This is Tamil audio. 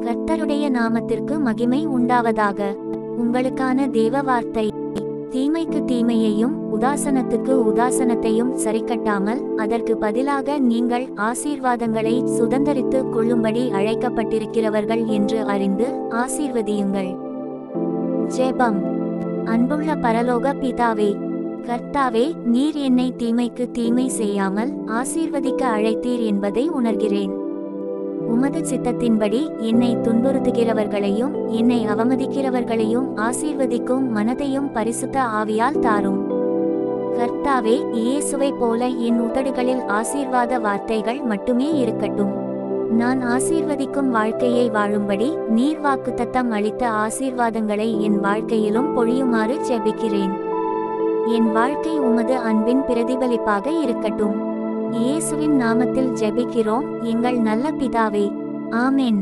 கர்த்தருடைய நாமத்திற்கு மகிமை உண்டாவதாக. உங்களுக்கான தேவ வார்த்தை: தீமைக்கு தீமையையும் உதாசனத்துக்கு உதாசனத்தையும் சரிக்கட்டாமல் அதற்கு பதிலாக நீங்கள் ஆசீர்வாதங்களை சுதந்தரித்துக் கொள்ளும்படி அழைக்கப்பட்டிருக்கிறவர்கள் என்று அறிந்து ஆசீர்வதியுங்கள். ஜெபம். அன்புள்ள பரலோக பிதாவே, கர்த்தாவே, நீர் என்னை தீமைக்கு தீமை செய்யாமல் ஆசீர்வதிக்க அழைத்தீர் என்பதை உணர்கிறேன். உமது சித்தத்தின்படி என்னை துன்புறுத்துகிறவர்களையும் என்னை அவமதிக்கிறவர்களையும் ஆசீர்வதிக்கும் மனதையும் பரிசுத்த ஆவியால் தாரும். கர்த்தாவே, இயேசுவை போல என் உதடுகளில் ஆசீர்வாத வார்த்தைகள் மட்டுமே இருக்கட்டும். நான் ஆசீர்வதிக்கும் வாழ்க்கையை வாழும்படி நீர் வாக்குத்தத்தம் அளித்த ஆசீர்வாதங்களை என் வாழ்க்கையிலும் பொழியுமாறு ஜெபிக்கிறேன். என் வாழ்க்கை உமது அன்பின் பிரதிபலிப்பாக இருக்கட்டும். இயேசுவின் நாமத்தில் ஜெபிக்கிறோம் எங்கள் நல்ல பிதாவே. ஆமென்.